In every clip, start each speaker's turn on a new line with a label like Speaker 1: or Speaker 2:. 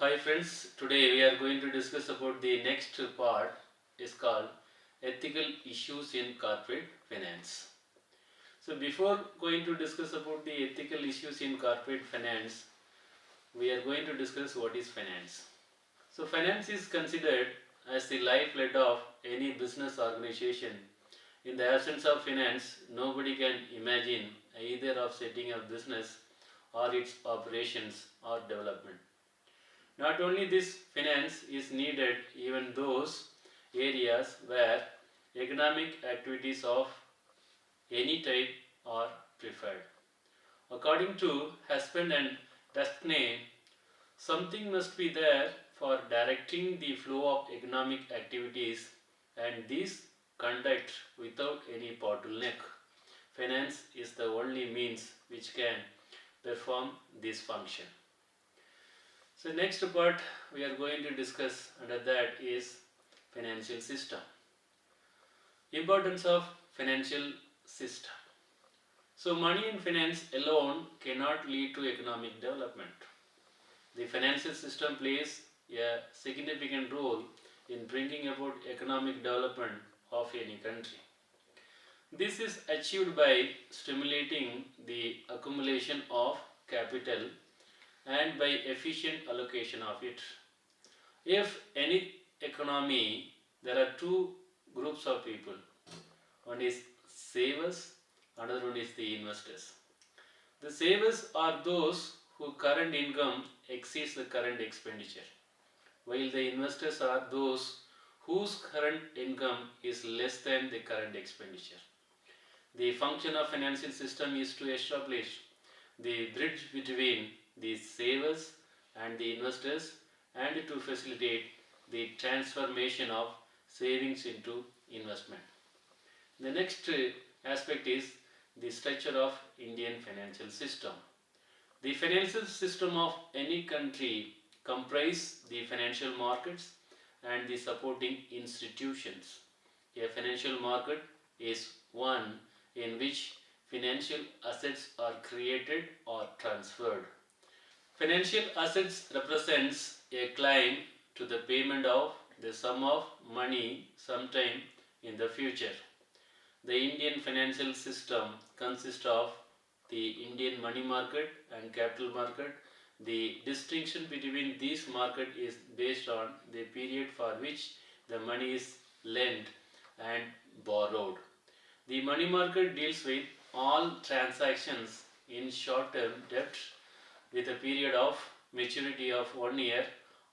Speaker 1: Hi friends, today we are going to discuss about the next part is called ethical issues in corporate finance. So before going to discuss about the ethical issues in corporate finance, we are going to discuss what is finance. So finance is considered as the lifeblood of any business organization. In the absence of finance, nobody can imagine either of setting up business or its operations or development. Not only this, finance is needed even those areas where economic activities of any type are preferred. According to Husband and Duskney, something must be there for directing the flow of economic activities and these conduct without any bottleneck. Finance is the only means which can perform this function. So next part we are going to discuss under that is financial system. Importance of financial system. So money and finance alone cannot lead to economic development. The financial system plays a significant role in bringing about economic development of any country. This is achieved by stimulating the accumulation of capital and by efficient allocation of it. If any economy, there are two groups of people. One is savers, another one is the investors. The savers are those whose current income exceeds the current expenditure, while the investors are those whose current income is less than the current expenditure. The function of financial system is to establish the bridge between the savers and the investors and to facilitate the transformation of savings into investment. The next aspect is the structure of Indian financial system. The financial system of any country comprises the financial markets and the supporting institutions. A financial market is one in which financial assets are created or transferred. Financial assets represents a claim to the payment of the sum of money sometime in the future. The Indian financial system consists of the Indian money market and capital market. The distinction between these markets is based on the period for which the money is lent and borrowed. The money market deals with all transactions in short-term debt with a period of maturity of 1 year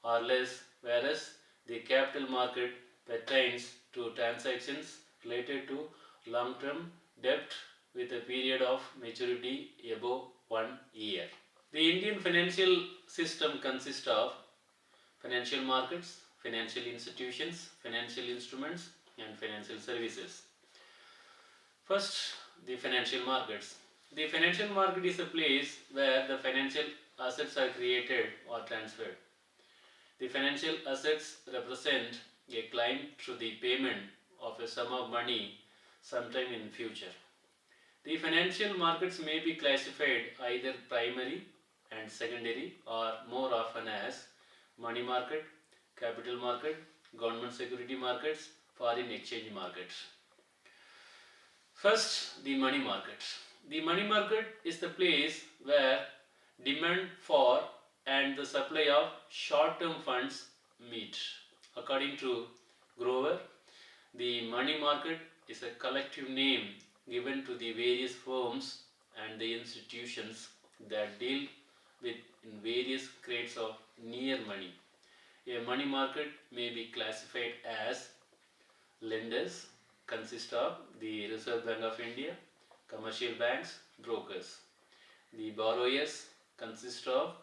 Speaker 1: or less, whereas the capital market pertains to transactions related to long-term debt with a period of maturity above 1 year. The Indian financial system consists of financial markets, financial institutions, financial instruments, and financial services. First, the financial markets. The financial market is a place where the financial assets are created or transferred. The financial assets represent a claim to the payment of a sum of money sometime in future. The financial markets may be classified either primary and secondary or more often as money market, capital market, government security markets, foreign exchange markets. First, the money market. The money market is the place where demand for and the supply of short-term funds meet. According to Grover, the money market is a collective name given to the various firms and the institutions that deal with in various grades of near money. A money market may be classified as lenders, consist of the Reserve Bank of India, commercial banks, brokers. The borrowers consist of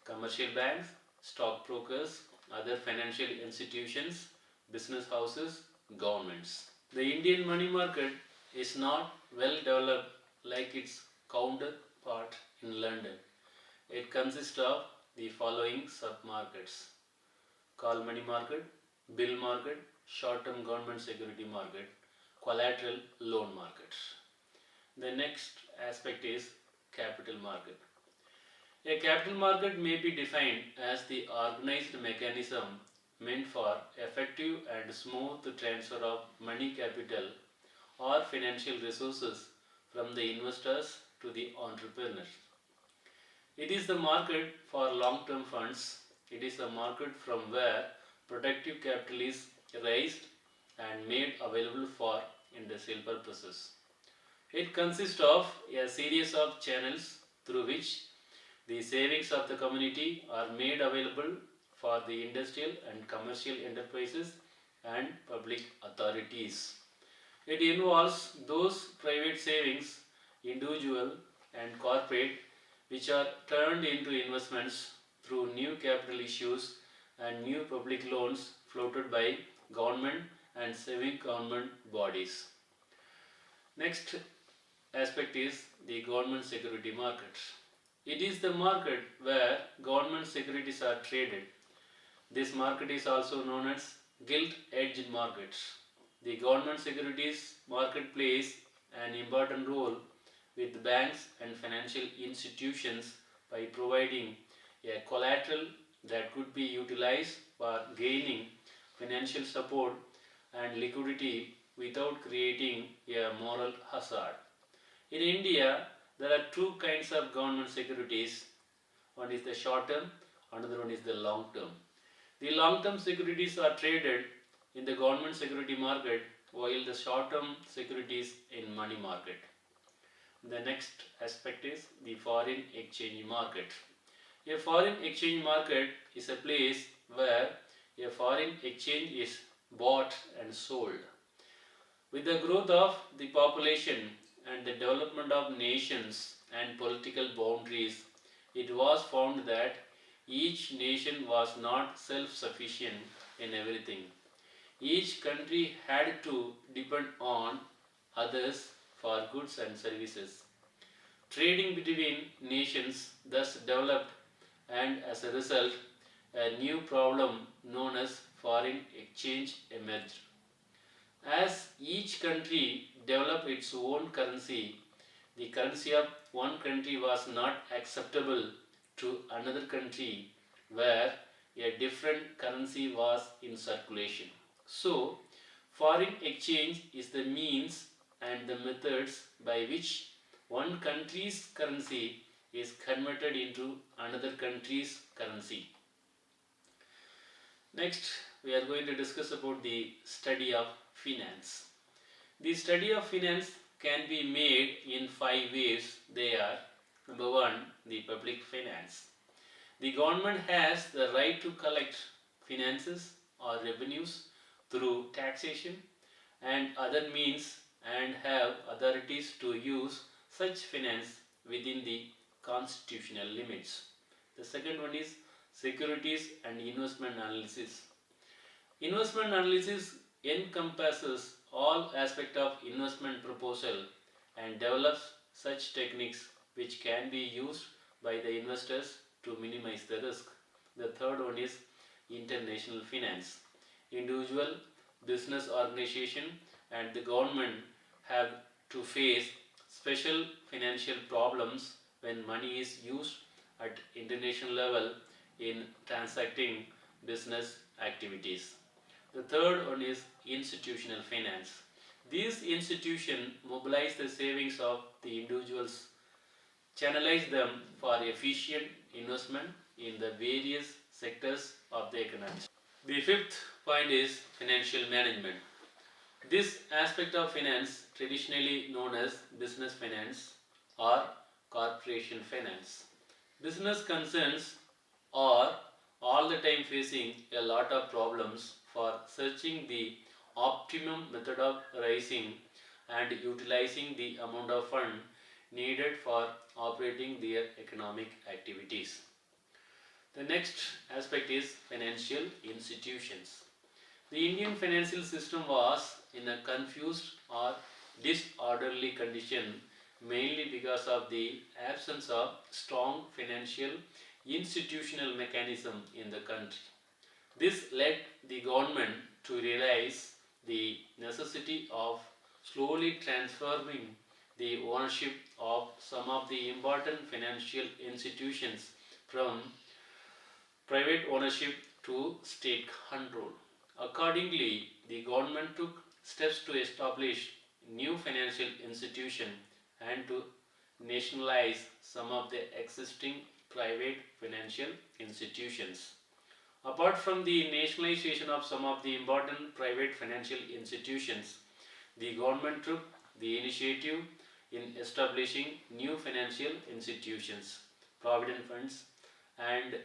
Speaker 1: commercial banks, stockbrokers, other financial institutions, business houses, governments. The Indian money market is not well developed like its counterpart in London. It consists of the following sub-markets: call money market, bill market, short-term government security market, collateral loan market. The next aspect is capital market. A capital market may be defined as the organized mechanism meant for effective and smooth transfer of money capital or financial resources from the investors to the entrepreneurs. It is the market for long-term funds. It is the market from where productive capital is raised and made available for industrial purposes. It consists of a series of channels through which the savings of the community are made available for the industrial and commercial enterprises and public authorities. It involves those private savings, individual and corporate, which are turned into investments through new capital issues and new public loans floated by government and semi-government bodies. Next aspect is the government security market. It is the market where government securities are traded. This market is also known as gilt-edged markets. The government securities market plays an important role with banks and financial institutions by providing a collateral that could be utilized for gaining financial support and liquidity without creating a moral hazard. In India, there are two kinds of government securities. One is the short term, another one is the long term. The long term securities are traded in the government security market while the short term securities in money market. The next aspect is the foreign exchange market. A foreign exchange market is a place where a foreign exchange is bought and sold. With the growth of the population and the development of nations and political boundaries, it was found that each nation was not self-sufficient in everything. Each country had to depend on others for goods and services. Trading between nations thus developed, and as a result, a new problem known as foreign exchange emerged. As each country developed its own currency, the currency of one country was not acceptable to another country where a different currency was in circulation. So, foreign exchange is the means and the methods by which one country's currency is converted into another country's currency. Next, we are going to discuss about the study of finance. The study of finance can be made in 5 ways. They are: number 1, the public finance. The government has the right to collect finances or revenues through taxation and other means and have authorities to use such finance within the constitutional limits. The second one is securities and investment analysis. Investment analysis encompasses all aspects of investment proposal and develops such techniques which can be used by the investors to minimize the risk. The third one is international finance. Individual, business organization and the government have to face special financial problems when money is used at international level in transacting business activities. The third one is institutional finance. These institutions mobilize the savings of the individuals, channelize them for efficient investment in the various sectors of the economy. The fifth point is financial management. This aspect of finance, traditionally known as business finance or corporation finance. Business concerns are all the time facing a lot of problems for searching the optimum method of raising and utilizing the amount of fund needed for operating their economic activities. The next aspect is financial institutions. The Indian financial system was in a confused or disorderly condition mainly because of the absence of strong financial institutional mechanism in the country. This led the government to realize the necessity of slowly transforming the ownership of some of the important financial institutions from private ownership to state control. Accordingly, the government took steps to establish new financial institutions and to nationalize some of the existing private financial institutions. Apart from the nationalization of some of the important private financial institutions, the government took the initiative in establishing new financial institutions. Provident funds and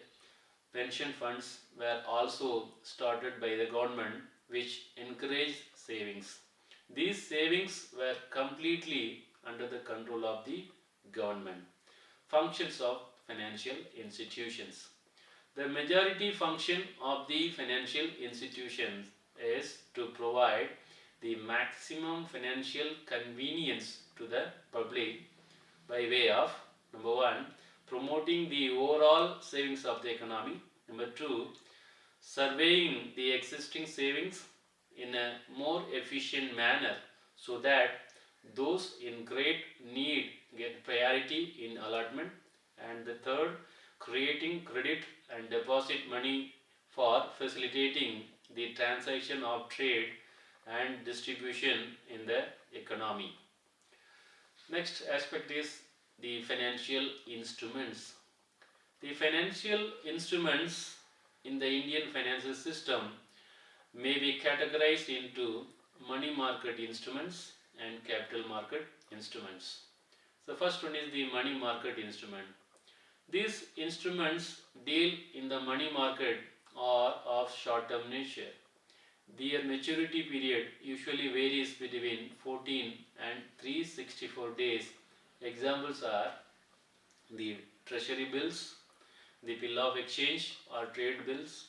Speaker 1: pension funds were also started by the government, which encouraged savings. These savings were completely under the control of the government. Functions of financial institutions. The majority function of the financial institutions is to provide the maximum financial convenience to the public by way of number one, promoting the overall savings of the economy, number two, surveying the existing savings in a more efficient manner so that those in great need get priority in allotment, and the third, creating credit and deposit money for facilitating the transaction of trade and distribution in the economy. Next aspect is the financial instruments. The financial instruments in the Indian financial system may be categorized into money market instruments and capital market instruments. So first one is the money market instrument. These instruments deal in the money market or of short-term nature. Their maturity period usually varies between 14 and 364 days. Examples are the treasury bills, the bill of exchange or trade bills,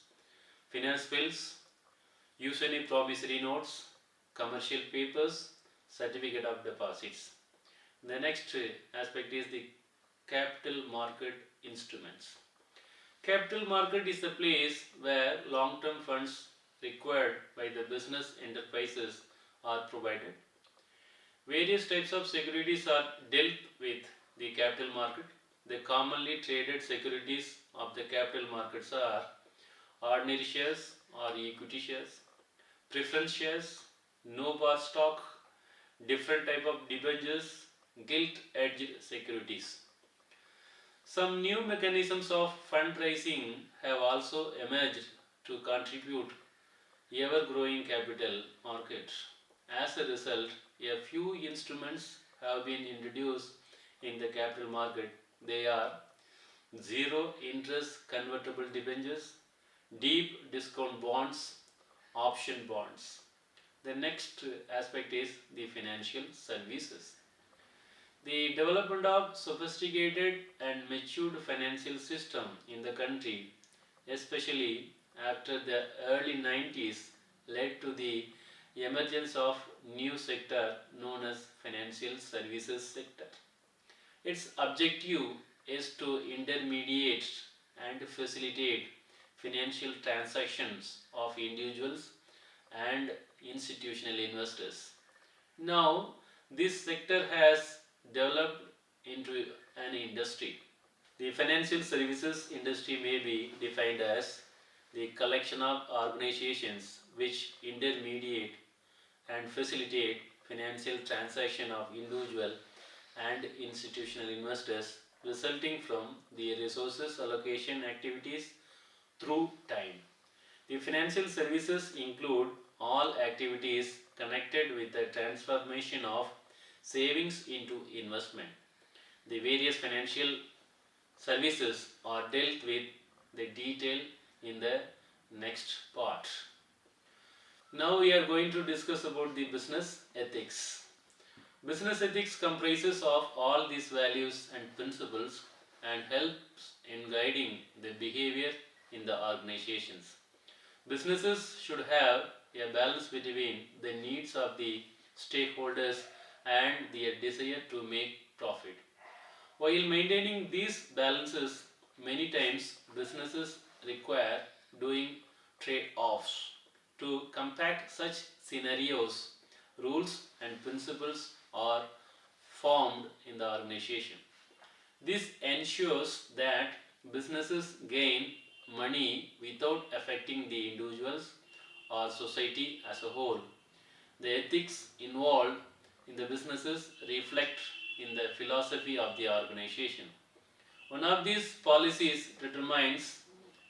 Speaker 1: finance bills, usually promissory notes, commercial papers, certificate of deposits. The next aspect is the capital market instruments. Capital market is the place where long-term funds required by the business enterprises are provided. Various types of securities are dealt with the capital market. The commonly traded securities of the capital markets are ordinary shares or equity shares, preference shares, no par stock, different type of debentures, gilt-edged securities. Some new mechanisms of fundraising have also emerged to contribute ever-growing capital market. As a result, a few instruments have been introduced in the capital market. They are zero interest convertible debentures, deep discount bonds, option bonds. The next aspect is the financial services. The development of sophisticated and matured financial system in the country, especially after the early 90s, led to the emergence of new sector known as financial services sector. Its objective is to intermediate and facilitate financial transactions of individuals and institutional investors. Now, this sector has developed into an industry. The financial services industry may be defined as the collection of organizations which intermediate and facilitate financial transaction of individual and institutional investors resulting from the resources allocation activities through time. The financial services include all activities connected with the transformation of savings into investment. The various financial services are dealt with the detail in the next part. Now we are going to discuss about the business ethics. Business ethics comprises of all these values and principles and helps in guiding the behavior in the organizations. Businesses should have a balance between the needs of the stakeholders and their desire to make profit. While maintaining these balances, many times businesses require doing trade-offs. To combat such scenarios, rules and principles are formed in the organization. This ensures that businesses gain money without affecting the individuals or society as a whole. The ethics involved in the businesses reflect in the philosophy of the organization. One of these policies determines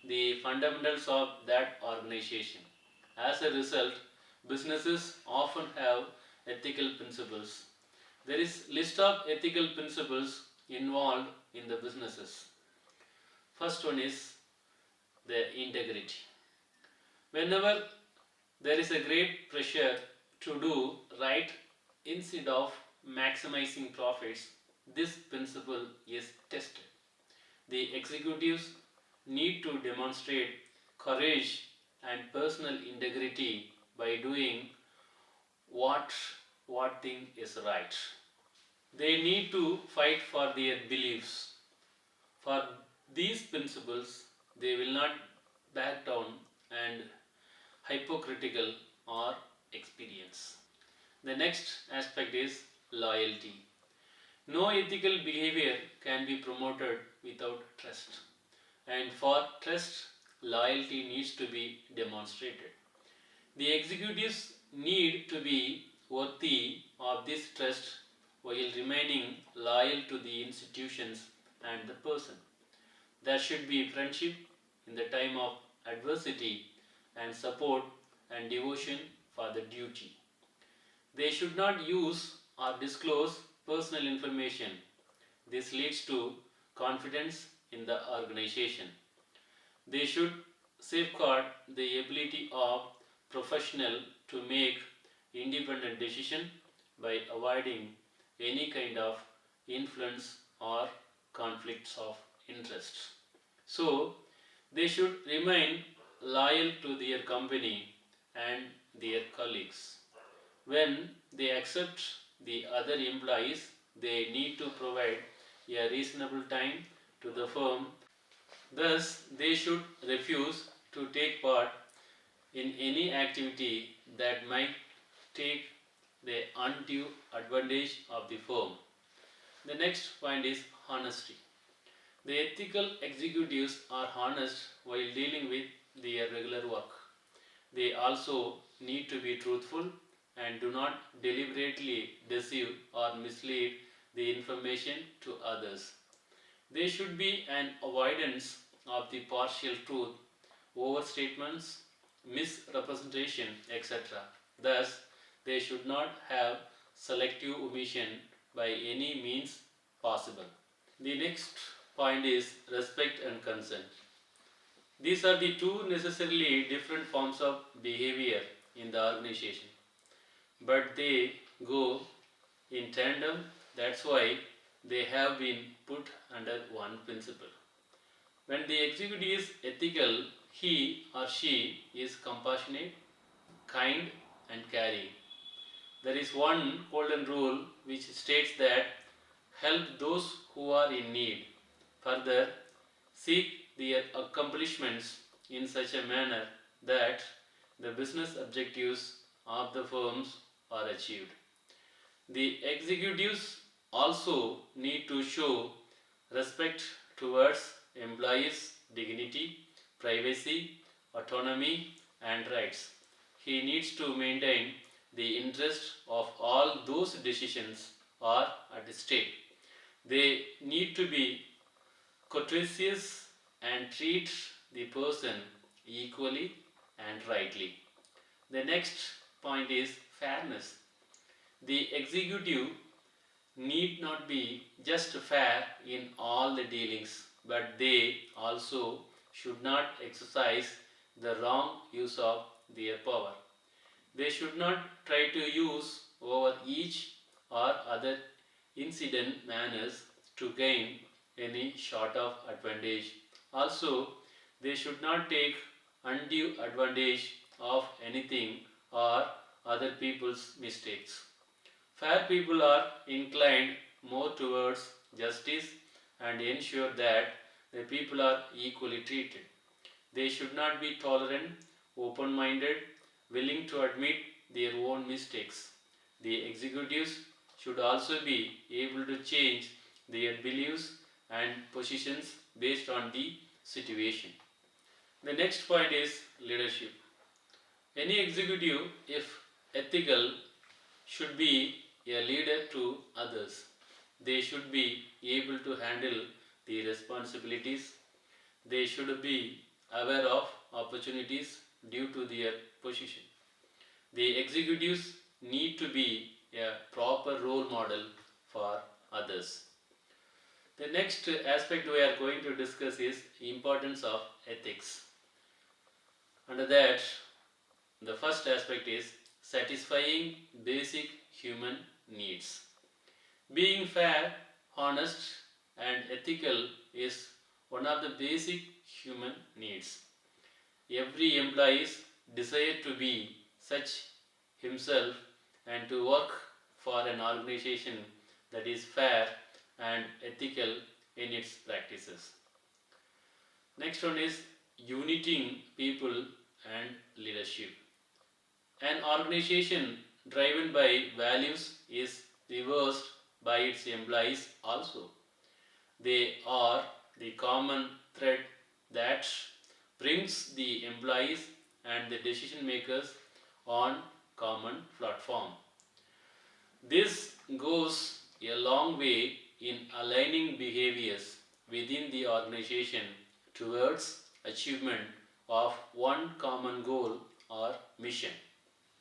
Speaker 1: the fundamentals of that organization. As a result, businesses often have ethical principles. There is list of ethical principles involved in the businesses. First one is the integrity. Whenever there is a great pressure to do right instead of maximizing profits, this principle is tested. The executives need to demonstrate courage and personal integrity by doing what thing is right. They need to fight for their beliefs. For these principles, they will not back down and hypocritical or experience. The next aspect is loyalty. No ethical behavior can be promoted without trust. And for trust, loyalty needs to be demonstrated. The executives need to be worthy of this trust while remaining loyal to the institutions and the person. There should be friendship in the time of adversity and support and devotion for the duty. They should not use or disclose personal information. This leads to confidence in the organization. They should safeguard the ability of professional to make independent decision by avoiding any kind of influence or conflicts of interest. So, they should remain loyal to their company and their colleagues. When they accept the other employees, they need to provide a reasonable time to the firm. Thus, they should refuse to take part in any activity that might take the undue advantage of the firm. The next point is honesty. The ethical executives are honest while dealing with their regular work. They also need to be truthful and do not deliberately deceive or mislead the information to others. There should be an avoidance of the partial truth, overstatements, misrepresentation, etc. Thus, they should not have selective omission by any means possible. The next point is respect and consent. These are the two necessarily different forms of behavior in the organization, but they go in tandem. That's why they have been put under one principle. When the executive is ethical, he or she is compassionate, kind, and caring. There is one golden rule which states that help those who are in need. Further, seek their accomplishments in such a manner that the business objectives of the firms are achieved. The executives also need to show respect towards employees' dignity, privacy, autonomy, and rights. He needs to maintain the interest of all those decisions are at stake. They need to be courteous and treat the person equally and rightly. The next point is fairness. The executive need not be just fair in all the dealings, but they also should not exercise the wrong use of their power. They should not try to use over each or other incident manners to gain any sort of advantage. Also, they should not take undue advantage of anything or other people's mistakes. Fair people are inclined more towards justice and ensure that the people are equally treated. They should not be tolerant, open minded, willing to admit their own mistakes. The executives should also be able to change their beliefs and positions based on the situation. The next point is leadership. Any executive, if ethical, should be a leader to others. They should be able to handle the responsibilities. They should be aware of opportunities due to their position. The executives need to be a proper role model for others. The next aspect we are going to discuss is importance of ethics. Under that, the first aspect is satisfying basic human needs. Being fair, honest, and ethical is one of the basic human needs. Every employee's desire to be such himself and to work for an organization that is fair and ethical in its practices. Next one is uniting people and leadership. An organization driven by values is reversed by its employees also. They are the common thread that brings the employees and the decision makers on common platform. This goes a long way in aligning behaviors within the organization towards achievement of one common goal or mission.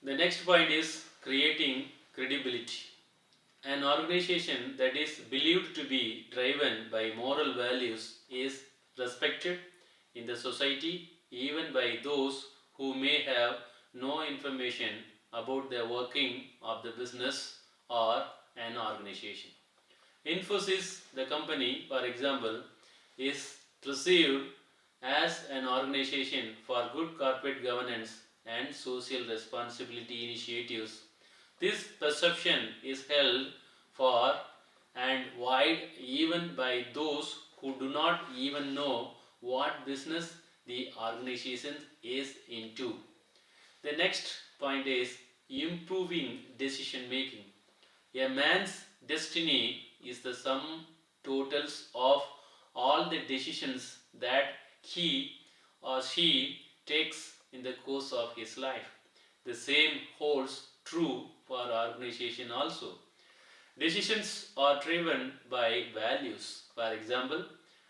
Speaker 1: The next point is creating credibility. An organization that is believed to be driven by moral values is respected in the society even by those who may have no information about the working of the business or an organization. Infosys, the company, for example, is perceived as an organization for good corporate governance and social responsibility initiatives. This perception is held for and wide even by those who do not even know what business the organization is into. The next point is improving decision making. A man's destiny is the sum totals of all the decisions that he or she takes in the course of his life. The same holds true for organization also. Decisions are driven by values. For example,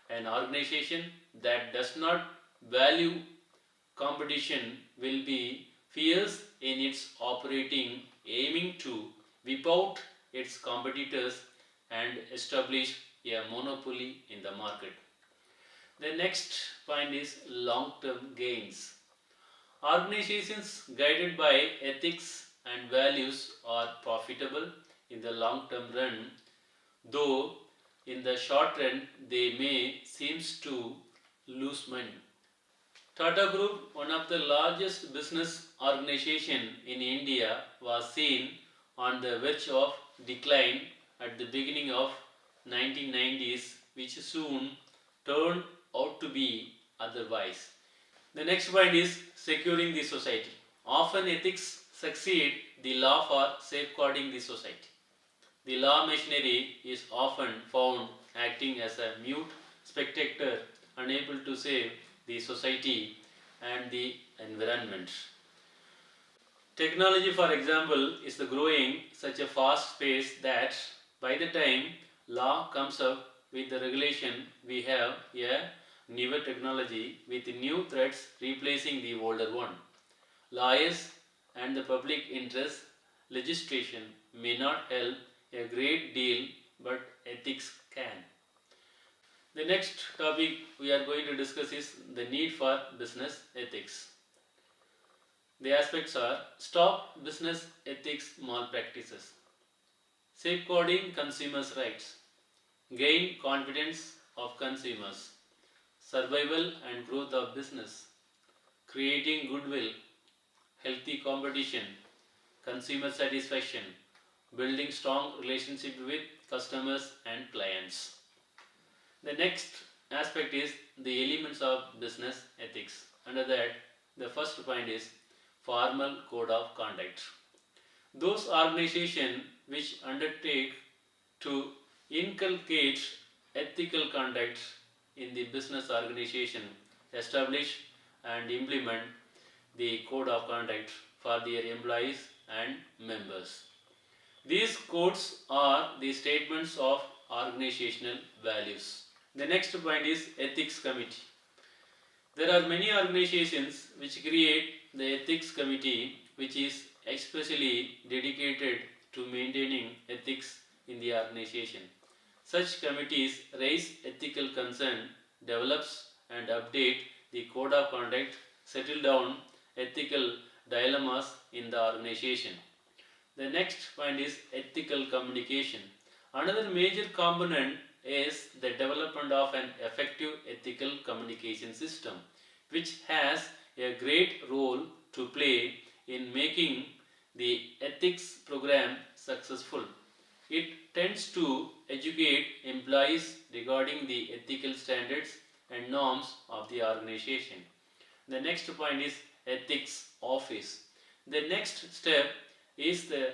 Speaker 1: an organization that does not value competition will be fierce in its operating, aiming to whip out its competitors and establish a monopoly in the market. The next point is long-term gains. Organizations guided by ethics and values are profitable in the long-term run, though in the short run they may seem to lose money. Tata Group, one of the largest business organization in India, was seen on the verge of decline at the beginning of 1990s, which soon turned out to be otherwise. The next point is securing the society. Often ethics succeed the law for safeguarding the society. The law machinery is often found acting as a mute spectator, unable to save the society and the environment. Technology, for example, is growing such a fast pace that by the time law comes up with the regulation, we have a newer technology with new threats replacing the older one. Lawyers and the public interest legislation may not help a great deal, but ethics can. The next topic we are going to discuss is the need for business ethics. The aspects are stop business ethics malpractices, safeguarding consumers' rights, gain confidence of consumers, survival and growth of business, creating goodwill, healthy competition, consumer satisfaction, building strong relationship with customers and clients. The next aspect is the elements of business ethics. Under that, the first point is formal code of conduct. Those organizations which undertake to inculcate ethical conduct in the business organization establish and implement the code of conduct for their employees and members. These codes are the statements of organizational values. The next point is ethics committee. There are many organizations which create the ethics committee, which is especially dedicated to maintaining ethics in the organization. Such committees raise ethical concern, develops and update the code of conduct, settle down ethical dilemmas in the organization. The next point is ethical communication. Another major component is the development of an effective ethical communication system, which has a great role to play in making the ethics program successful. It tends to educate employees regarding the ethical standards and norms of the organization. The next point is ethics office. The next step is the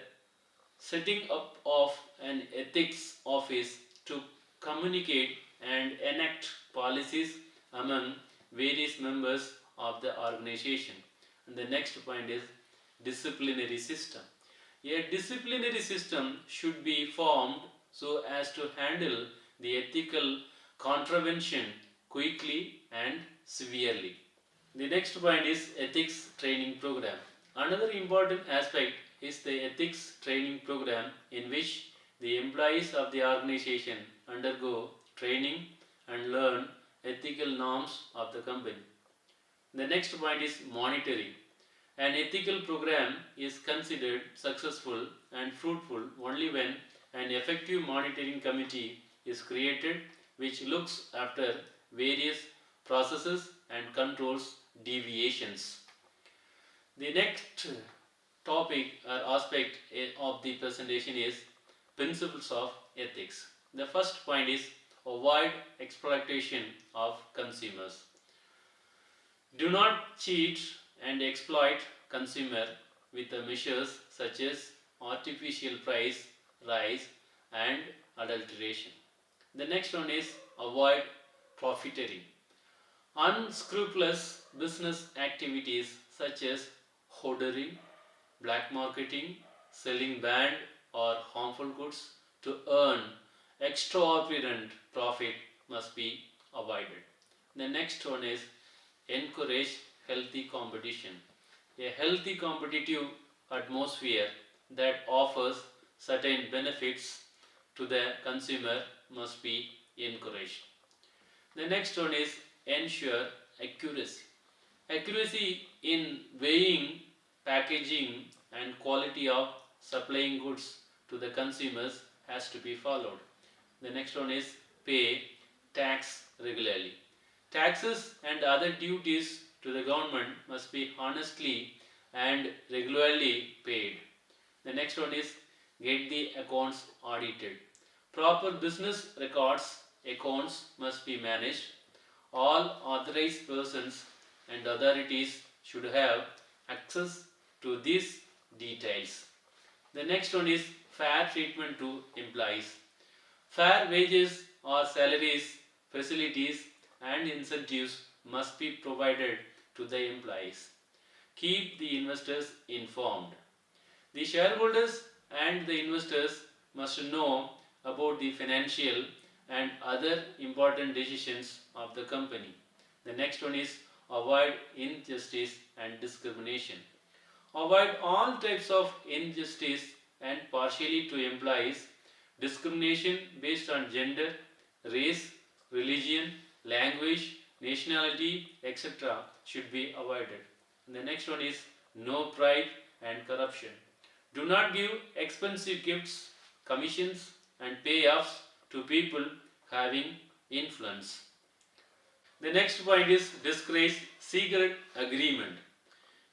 Speaker 1: setting up of an ethics office to communicate and enact policies among various members of the organization. And the next point is disciplinary system. A disciplinary system should be formed so as to handle the ethical contravention quickly and severely. The next point is ethics training program. Another important aspect is the ethics training program, in which the employees of the organization undergo training and learn ethical norms of the company. The next point is monitoring. An ethical program is considered successful and fruitful only when an effective monitoring committee is created, which looks after various processes and controls deviations. The next topic or aspect of the presentation is principles of ethics. The first point is avoid exploitation of consumers. Do not cheat and exploit consumer with the measures such as artificial price rise and adulteration. The next one is avoid profiteering. Unscrupulous business activities such as hoarding, black marketing, selling banned or harmful goods to earn exorbitant profit must be avoided. The next one is encourage healthy competition. A healthy competitive atmosphere that offers certain benefits to the consumer must be encouraged. The next one is ensure accuracy. Accuracy in weighing, packaging and quality of supplying goods to the consumers has to be followed. The next one is pay tax regularly. Taxes and other duties to the government must be honestly and regularly paid. The next one is get the accounts audited. Proper business records accounts must be managed. All authorized persons and authorities should have access to these details. The next one is fair treatment to employees. Fair wages or salaries, facilities and incentives must be provided to the employees. Keep the investors informed. The shareholders and the investors must know about the financial and other important decisions of the company. The next one is avoid injustice and discrimination. Avoid all types of injustice and partiality to employees. Discrimination based on gender, race, religion, language, nationality, etc. should be avoided. And the next one is no pride and corruption. Do not give expensive gifts, commissions and payoffs to people having influence. The next point is discourage secret agreement.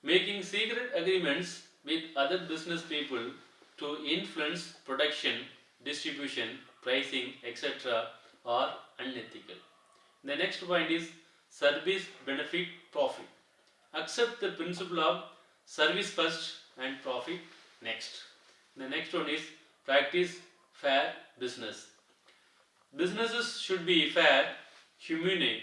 Speaker 1: Making secret agreements with other business people to influence production, distribution, pricing, etc. are unethical. The next point is service benefit profit. Accept the principle of service first and profit next. The next one is practice fair business. Businesses should be fair, humane,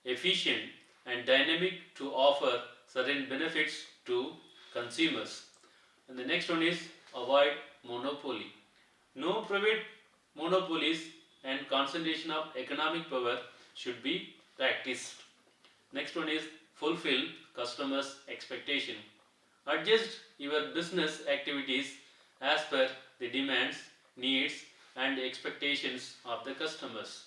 Speaker 1: efficient, and dynamic to offer certain benefits to consumers. And the next one is avoid monopoly. No private monopolies and concentration of economic power should be practiced. Next one is fulfill customers' expectation. Adjust your business activities as per the demands, needs, and expectations of the customers.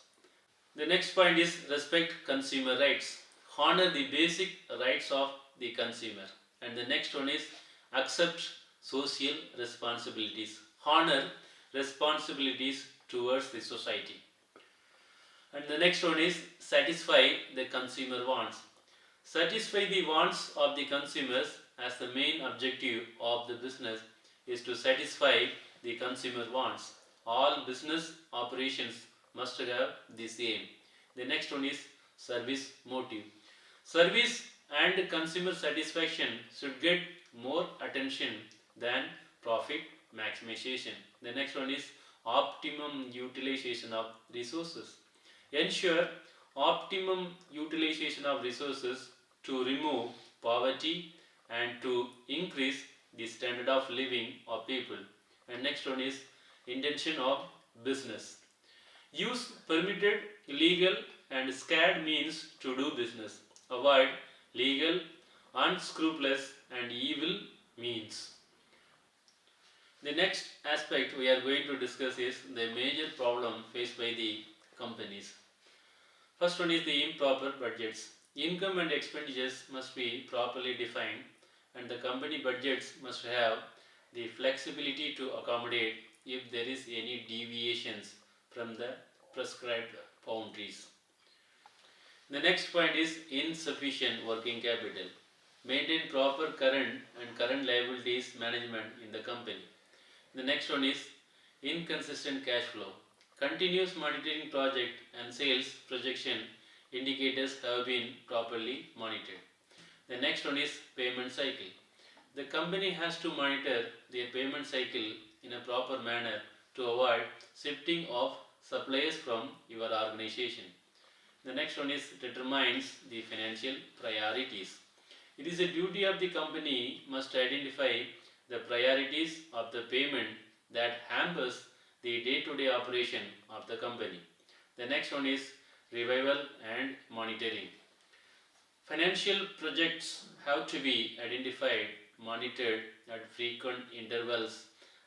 Speaker 1: The next point is respect consumer rights. Honor the basic rights of the consumer. And the next one is accept social responsibilities. Honor responsibilities towards the society. And the next one is satisfy the consumer wants. Satisfy the wants of the consumers as the main objective of the business is to satisfy the consumer wants. All business operations must have the same. The next one is service motive. Service and consumer satisfaction should get more attention than profit maximization. The next one is optimum utilization of resources. Ensure optimum utilization of resources to remove poverty and to increase the standard of living of people. And next one is intention of business. Use permitted, legal, and scared means to do business. Avoid legal, unscrupulous, and evil means. The next aspect we are going to discuss is the major problem faced by the companies. First one is the improper budgets. Income and expenditures must be properly defined, and the company budgets must have the flexibility to accommodate if there is any deviations from the prescribed boundaries. The next point is insufficient working capital. Maintain proper current and current liabilities management in the company. The next one is inconsistent cash flow. Continuous monitoring project and sales projection indicators have been properly monitored. The next one is payment cycle. The company has to monitor their payment cycle in a proper manner to avoid shifting of suppliers from your organization. The next one is determines the financial priorities. It is a duty of the company must identify the priorities of the payment that hampers the day-to-day operation of the company. The next one is revival and monitoring. Financial projects have to be identified, monitored at frequent intervals,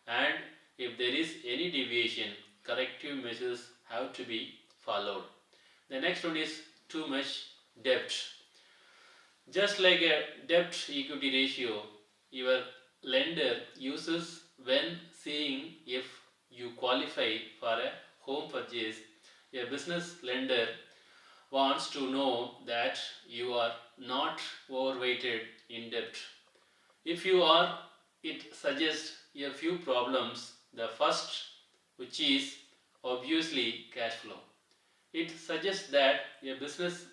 Speaker 1: and if there is any deviation, corrective measures have to be followed. The next one is too much debt. Just like a debt equity ratio, your lender uses when seeing if you qualify for a home purchase. A business lender wants to know that you are not overweighted in debt. If you are, it suggests a few problems. The first, which is obviously cash flow. It suggests that a business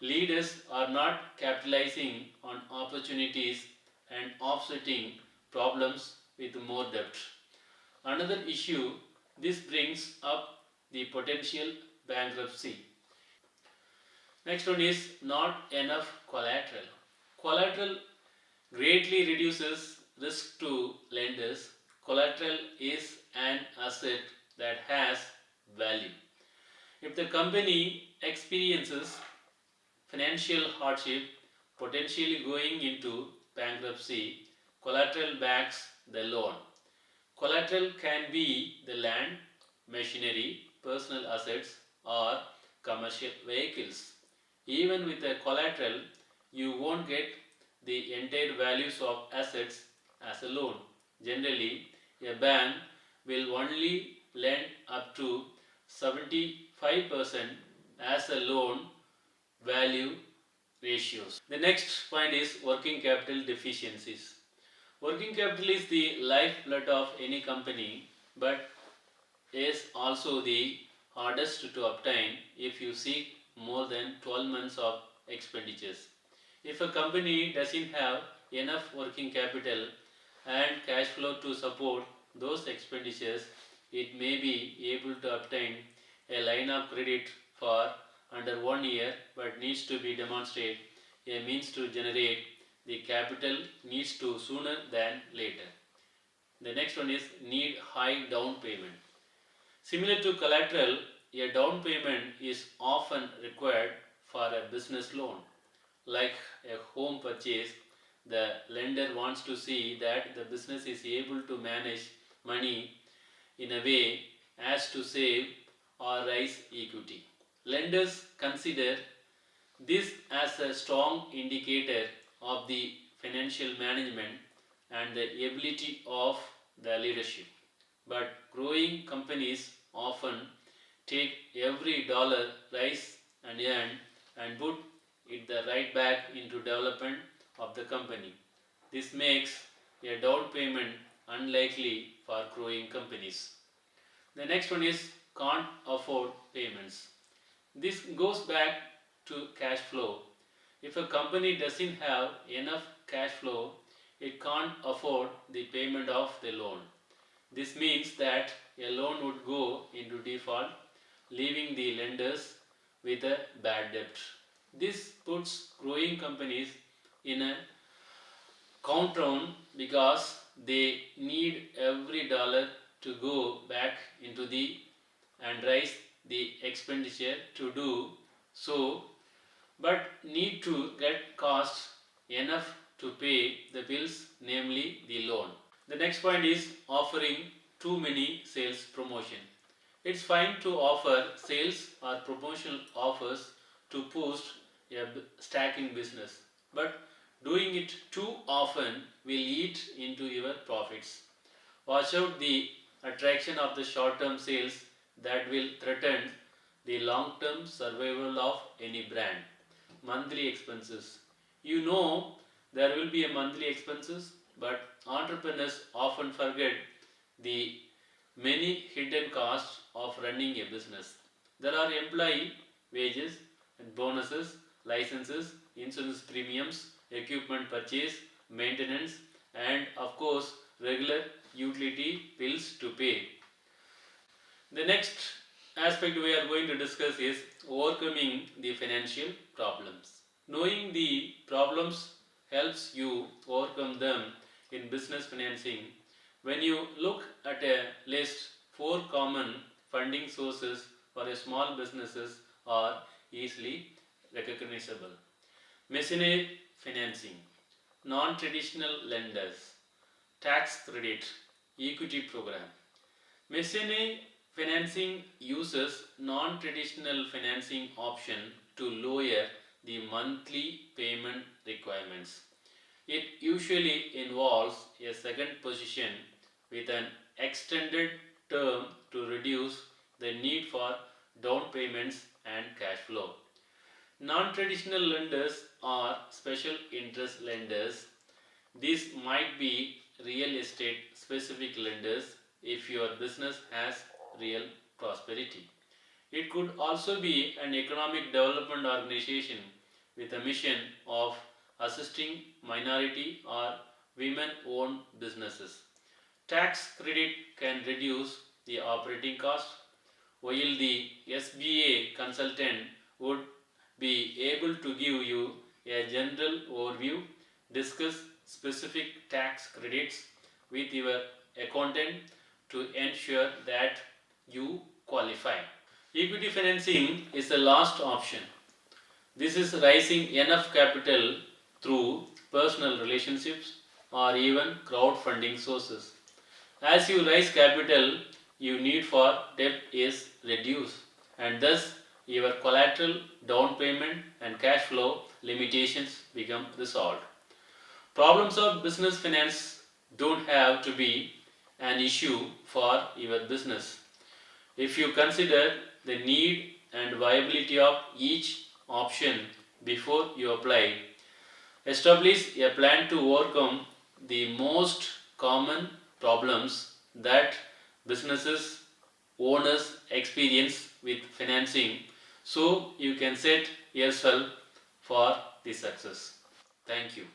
Speaker 1: leaders are not capitalizing on opportunities and offsetting problems with more debt. Another issue, this brings up the potential bankruptcy. Next one is not enough collateral. Collateral greatly reduces risk to lenders. Collateral is an asset that has value. If the company experiences financial hardship, potentially going into bankruptcy, collateral backs the loan. Collateral can be the land, machinery, personal assets, or commercial vehicles. Even with a collateral, you won't get the entire values of assets as a loan. Generally, a bank will only lend up to 75% as a loan value ratios. The next point is working capital deficiencies. Working capital is the lifeblood of any company, but is also the hardest to obtain if you seek more than 12 months of expenditures. If a company doesn't have enough working capital and cash flow to support those expenditures, it may be able to obtain a line of credit for under 1 year, but needs to be demonstrated a means to generate the capital needs to sooner than later. The next one is need high down payment. Similar to collateral, a down payment is often required for a business loan. Like a home purchase, the lender wants to see that the business is able to manage money in a way as to save or raise equity. Lenders consider this as a strong indicator of the financial management and the ability of the leadership. But growing companies often take every dollar raised and earned and put it the right back into development of the company. This makes a down payment unlikely for growing companies. The next one is can't afford payments. This goes back to cash flow. If a company doesn't have enough cash flow, it can't afford the payment of the loan. This means that a loan would go into default, leaving the lenders with a bad debt. This puts growing companies in a countdown because they need every dollar to go back into the and raise the expenditure to do so, but need to get cost enough to pay the bills, namely the loan. The next point is offering too many sales promotion. It's fine to offer sales or promotional offers to boost a stacking business, but doing it too often will eat into your profits. Watch out the attraction of the short-term sales that will threaten the long-term survival of any brand. Monthly expenses. You know there will be a monthly expenses, but entrepreneurs often forget the many hidden costs of running a business. There are employee wages and bonuses, licenses, insurance premiums, equipment purchase, maintenance, and of course regular utility bills to pay. The next aspect we are going to discuss is overcoming the financial problems. Knowing the problems helps you overcome them in business financing. When you look at a list, 4 common funding sources for a small businesses are easily recognizable. Machinery financing, non-traditional lenders, tax credit, equity program. Machinery financing uses non-traditional financing option to lower the monthly payment requirements. It usually involves a second position with an extended term to reduce the need for down payments and cash flow. Non-traditional lenders are special interest lenders. These might be real estate specific lenders if your business has real prosperity. It could also be an economic development organization with a mission of assisting minority or women owned businesses. Tax credit can reduce the operating cost, while the SBA consultant would be able to give you a general overview, discuss specific tax credits with your accountant to ensure that you qualify. Equity financing is the last option. This is raising enough capital through personal relationships or even crowdfunding sources. As you raise capital, your need for debt is reduced, and thus your collateral, down payment, and cash flow limitations become resolved. Problems of business finance don't have to be an issue for your business. If you consider the need and viability of each option before you apply, establish a plan to overcome the most common problems that businesses owners experience with financing so you can set yourself for the success. Thank you.